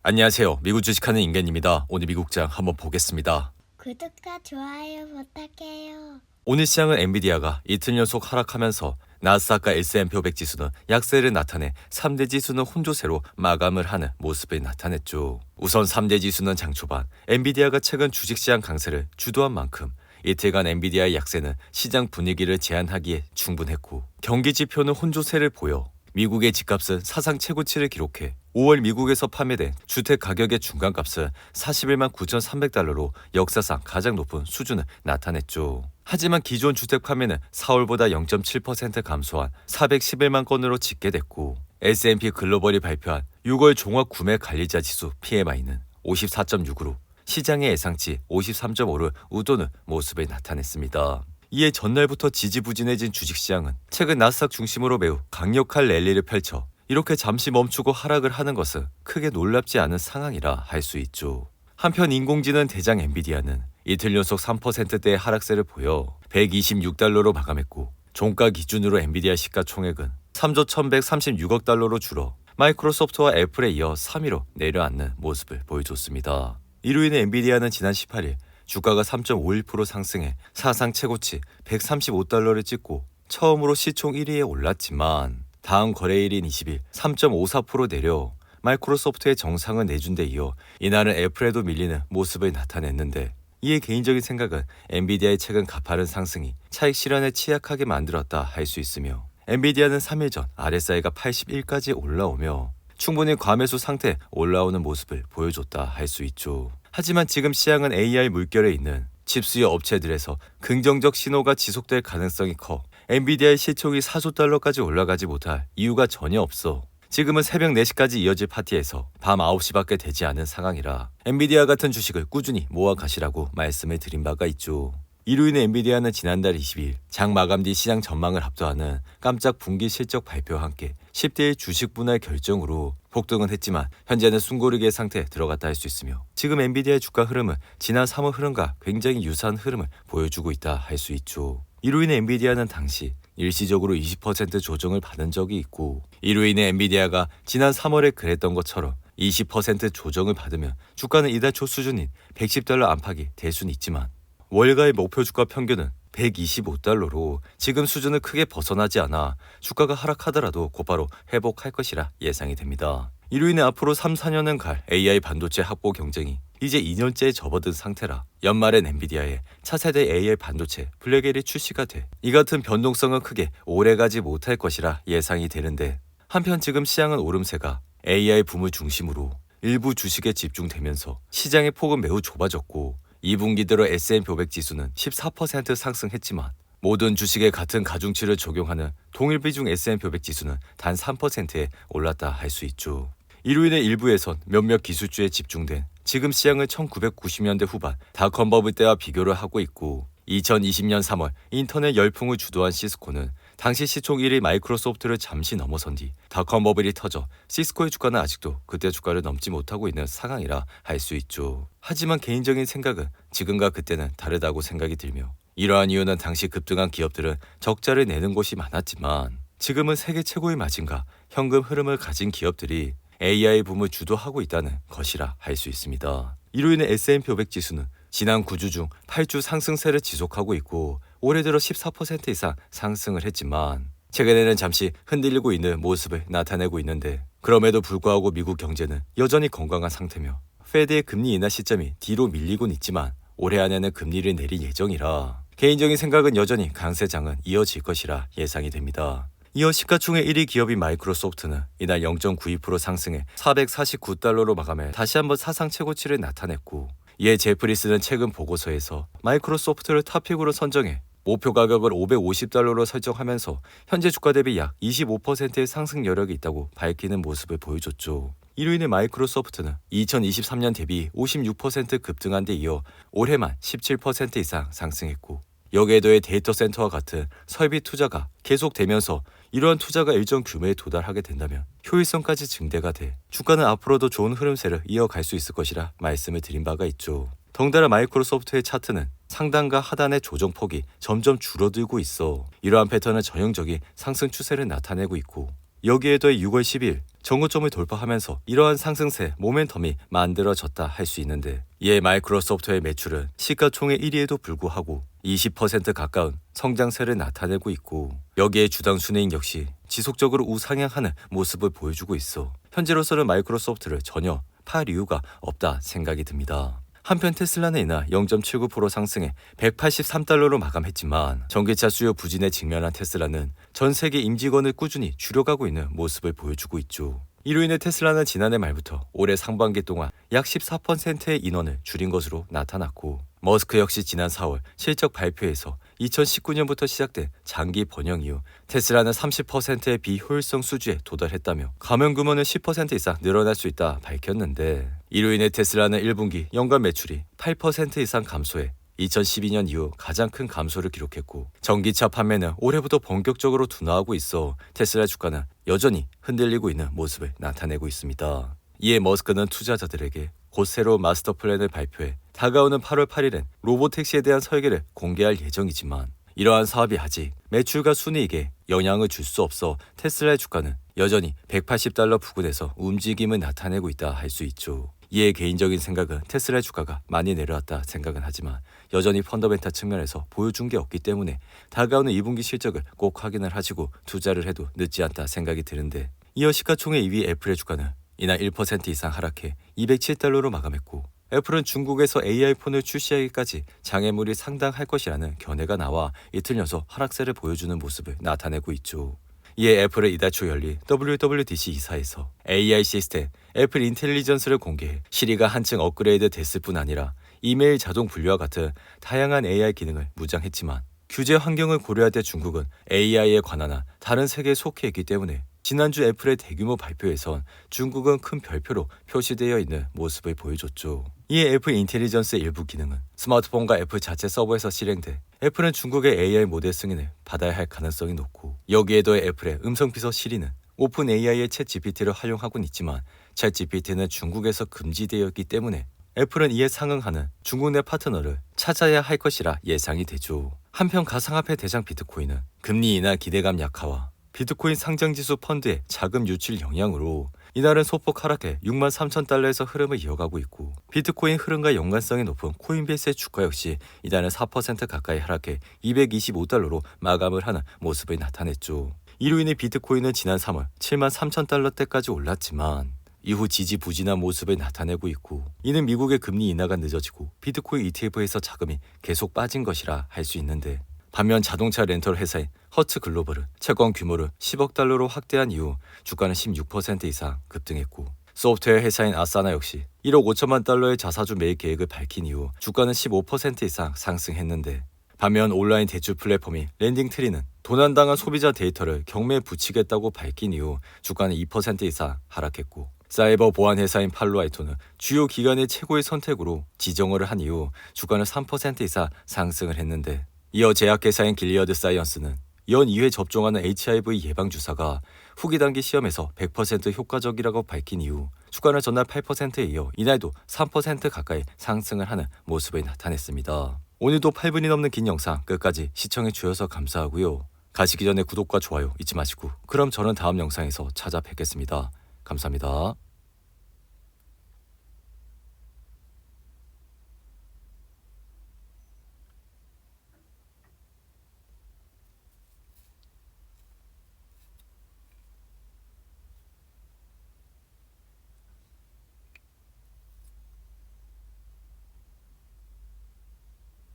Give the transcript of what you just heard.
안녕하세요. 미국 주식하는 인간입니다. 오늘 미국장 한번 보겠습니다. 구독과 좋아요 부탁해요. 오늘 시장은 엔비디아가 이틀 연속 하락하면서 나스닥과 S&P 500 지수는 약세를 나타내 3대 지수는 혼조세로 마감을 하는 모습을 나타냈죠. 우선 3대 지수는 장 초반 엔비디아가 최근 주식시장 강세를 주도한 만큼 이틀간 엔비디아의 약세는 시장 분위기를 제한하기에 충분했고 경기 지표는 혼조세를 보여 미국의 집값은 사상 최고치를 기록해 5월 미국에서 판매된 주택 가격의 중간값은 41만 9,300달러로 역사상 가장 높은 수준을 나타냈죠. 하지만 기존 주택 판매는 4월보다 0.7% 감소한 411만 건으로 집계됐고 S&P 글로벌이 발표한 6월 종합 구매 관리자 지수 PMI는 54.6으로 시장의 예상치 53.5를 웃도는 모습을 나타냈습니다. 이에 전날부터 지지부진해진 주식시장은 최근 나스닥 중심으로 매우 강력한 랠리를 펼쳐 이렇게 잠시 멈추고 하락을 하는 것은 크게 놀랍지 않은 상황이라 할 수 있죠. 한편 인공지능 대장 엔비디아는 이틀 연속 3%대의 하락세를 보여 126달러로 마감했고 종가 기준으로 엔비디아 시가총액은 3조 1136억 달러로 줄어 마이크로소프트와 애플에 이어 3위로 내려앉는 모습을 보여줬습니다. 이로 인해 엔비디아는 지난 18일 주가가 3.51% 상승해 사상 최고치 135달러를 찍고 처음으로 시총 1위에 올랐지만 다음 거래일인 20일 3.54% 내려 마이크로소프트의 정상을 내준 데 이어 이날은 애플에도 밀리는 모습을 나타냈는데 이에 개인적인 생각은 엔비디아의 최근 가파른 상승이 차익 실현에 취약하게 만들었다 할 수 있으며 엔비디아는 3일 전 RSI가 81까지 올라오며 충분히 과매수 상태에 올라오는 모습을 보여줬다 할 수 있죠. 하지만 지금 시장은 AI 물결에 있는 칩수요 업체들에서 긍정적 신호가 지속될 가능성이 커 엔비디아의 시총이 4조 달러까지 올라가지 못할 이유가 전혀 없어. 지금은 새벽 4시까지 이어질 파티에서 밤 9시밖에 되지 않은 상황이라 엔비디아 같은 주식을 꾸준히 모아 가시라고 말씀을 드린 바가 있죠. 이로 인해 엔비디아는 지난달 22일 장 마감 뒤 시장 전망을 압도하는 깜짝 분기 실적 발표와 함께 10대의 주식 분할 결정으로 폭등은 했지만 현재는 숨고르기의 상태에 들어갔다 할 수 있으며 지금 엔비디아의 주가 흐름은 지난 3월 흐름과 굉장히 유사한 흐름을 보여주고 있다 할 수 있죠. 이로 인해 엔비디아는 당시 일시적으로 20% 조정을 받은 적이 있고 이로 인해 엔비디아가 지난 3월에 그랬던 것처럼 20% 조정을 받으면 주가는 이달 초 수준인 110달러 안팎이 될 수는 있지만 월가의 목표 주가 평균은 125달러로 지금 수준을 크게 벗어나지 않아 주가가 하락하더라도 곧바로 회복할 것이라 예상이 됩니다. 이로 인해 앞으로 3, 4년은 갈 AI 반도체 확보 경쟁이 이제 2년째에 접어든 상태라 연말엔 엔비디아의 차세대 AI 반도체 블랙엘이 출시가 돼 이 같은 변동성은 크게 오래가지 못할 것이라 예상이 되는데 한편 지금 시장은 오름세가 AI 붐을 중심으로 일부 주식에 집중되면서 시장의 폭은 매우 좁아졌고 2분기 들어 S&P 500 지수는 14% 상승했지만 모든 주식에 같은 가중치를 적용하는 동일 비중 S&P 500 지수는 단 3%에 올랐다 할 수 있죠. 이로 인해 일부에선 몇몇 기술주에 집중된 지금 시장을 1990년대 후반 닷컴 버블 때와 비교를 하고 있고 2020년 3월 인터넷 열풍을 주도한 시스코는 당시 시총 1위 마이크로소프트를 잠시 넘어선 뒤 닷컴 버블이 터져 시스코의 주가는 아직도 그때 주가를 넘지 못하고 있는 상황이라 할 수 있죠. 하지만 개인적인 생각은 지금과 그때는 다르다고 생각이 들며 이러한 이유는 당시 급등한 기업들은 적자를 내는 곳이 많았지만 지금은 세계 최고의 마진과 현금 흐름을 가진 기업들이 AI 붐을 주도하고 있다는 것이라 할 수 있습니다. 이로 인해 S&P 500 지수는 지난 9주 중 8주 상승세를 지속하고 있고 올해 들어 14% 이상 상승을 했지만 최근에는 잠시 흔들리고 있는 모습을 나타내고 있는데 그럼에도 불구하고 미국 경제는 여전히 건강한 상태며 페드의 금리 인하 시점이 뒤로 밀리곤 있지만 올해 안에는 금리를 내릴 예정이라 개인적인 생각은 여전히 강세장은 이어질 것이라 예상이 됩니다. 이어 시가총액 1위 기업인 마이크로소프트는 이날 0.92% 상승해 449달러로 마감해 다시 한번 사상 최고치를 나타냈고 이에 제프리스는 최근 보고서에서 마이크로소프트를 탑픽으로 선정해 목표 가격을 550달러로 설정하면서 현재 주가 대비 약 25%의 상승 여력이 있다고 밝히는 모습을 보여줬죠. 이로 인해 마이크로소프트는 2023년 대비 56% 급등한 데 이어 올해만 17% 이상 상승했고 여기에 더해 데이터 센터와 같은 설비 투자가 계속되면서 이러한 투자가 일정 규모에 도달하게 된다면 효율성까지 증대가 돼 주가는 앞으로도 좋은 흐름세를 이어갈 수 있을 것이라 말씀을 드린 바가 있죠. 덩달아 마이크로소프트의 차트는 상단과 하단의 조정폭이 점점 줄어들고 있어 이러한 패턴은 전형적인 상승 추세를 나타내고 있고 여기에 더해 6월 10일 정고점을 돌파하면서 이러한 상승세 모멘텀이 만들어졌다 할 수 있는데, 이에 마이크로소프트의 매출은 시가총액 1위에도 불구하고 20% 가까운 성장세를 나타내고 있고, 여기에 주당 순이익 역시 지속적으로 우상향하는 모습을 보여주고 있어 현재로서는 마이크로소프트를 전혀 팔 이유가 없다 생각이 듭니다. 한편 테슬라는 이날 0.79% 상승해 183달러로 마감했지만, 전기차 수요 부진에 직면한 테슬라는 전 세계 임직원을 꾸준히 줄여가고 있는 모습을 보여주고 있죠. 이로 인해 테슬라는 지난해 말부터 올해 상반기 동안 약 14%의 인원을 줄인 것으로 나타났고, 머스크 역시 지난 4월 실적 발표에서 2019년부터 시작된 장기 번영 이후 테슬라는 30%의 비효율성 수준에 도달했다며 감원 규모는 10% 이상 늘어날 수 있다 밝혔는데, 이로 인해 테슬라는 1분기 연간 매출이 8% 이상 감소해 2012년 이후 가장 큰 감소를 기록했고, 전기차 판매는 올해부터 본격적으로 둔화하고 있어 테슬라 주가는 여전히 흔들리고 있는 모습을 나타내고 있습니다. 이에 머스크는 투자자들에게 곧 새로운 마스터 플랜을 발표해 다가오는 8월 8일엔 로보택시에 대한 설계를 공개할 예정이지만, 이러한 사업이 아직 매출과 순이익에 영향을 줄 수 없어 테슬라의 주가는 여전히 180달러 부근에서 움직임을 나타내고 있다 할 수 있죠. 이에 개인적인 생각은 테슬라의 주가가 많이 내려왔다 생각은 하지만, 여전히 펀더멘탈 측면에서 보여준 게 없기 때문에 다가오는 2분기 실적을 꼭 확인을 하시고 투자를 해도 늦지 않다 생각이 드는데, 이어 시가총액 2위 애플의 주가는 이날 1% 이상 하락해 207달러로 마감했고, 애플은 중국에서 AI폰을 출시하기까지 장애물이 상당할 것이라는 견해가 나와 이틀 연속 하락세를 보여주는 모습을 나타내고 있죠. 이에 애플은 이달 초 열린 WWDC 이사에서 AI 시스템 애플 인텔리전스를 공개해 시리가 한층 업그레이드 됐을 뿐 아니라 이메일 자동 분류와 같은 다양한 AI 기능을 무장했지만, 규제 환경을 고려할 때 중국은 AI에 관한 한 다른 세계에 속해 있기 때문에 지난주 애플의 대규모 발표에선 중국은 큰 별표로 표시되어 있는 모습을 보여줬죠. 이에 애플 인텔리전스의 일부 기능은 스마트폰과 애플 자체 서버에서 실행돼 애플은 중국의 AI 모델 승인을 받아야 할 가능성이 높고, 여기에 더해 애플의 음성비서 시리는 오픈 AI의 챗 GPT를 활용하고는 있지만 챗 GPT는 중국에서 금지되어 있기 때문에 애플은 이에 상응하는 중국 내 파트너를 찾아야 할 것이라 예상이 되죠. 한편 가상화폐 대장 비트코인은 금리 인하 기대감 약화와 비트코인 상장지수 펀드의 자금 유출 영향으로 이날은 소폭 하락해 63,000달러에서 흐름을 이어가고 있고, 비트코인 흐름과 연관성이 높은 코인베이스의 주가 역시 이날은 4% 가까이 하락해 225달러로 마감을 하는 모습을 나타냈죠. 이로 인해 비트코인은 지난 3월 73,000달러대까지 올랐지만 이후 지지부진한 모습을 나타내고 있고, 이는 미국의 금리 인하가 늦어지고 비트코인 ETF에서 자금이 계속 빠진 것이라 할 수 있는데, 반면 자동차 렌털 회사인 허츠 글로벌은 채권 규모를 10억 달러로 확대한 이후 주가는 16% 이상 급등했고, 소프트웨어 회사인 아사나 역시 1억 5천만 달러의 자사주 매입 계획을 밝힌 이후 주가는 15% 이상 상승했는데, 반면 온라인 대출 플랫폼인 랜딩트리는 도난당한 소비자 데이터를 경매에 붙이겠다고 밝힌 이후 주가는 2% 이상 하락했고, 사이버 보안 회사인 팔로알토는 주요 기관의 최고의 선택으로 지정을 한 이후 주가는 3% 이상 상승을 했는데, 이어 제약회사인 길리어드 사이언스는 연 2회 접종하는 HIV 예방주사가 후기 단계 시험에서 100% 효과적이라고 밝힌 이후 주가는 전날 8%에 이어 이날도 3% 가까이 상승을 하는 모습을 나타냈습니다. 오늘도 8분이 넘는 긴 영상 끝까지 시청해 주셔서 감사하고요. 가시기 전에 구독과 좋아요 잊지 마시고, 그럼 저는 다음 영상에서 찾아뵙겠습니다. 감사합니다.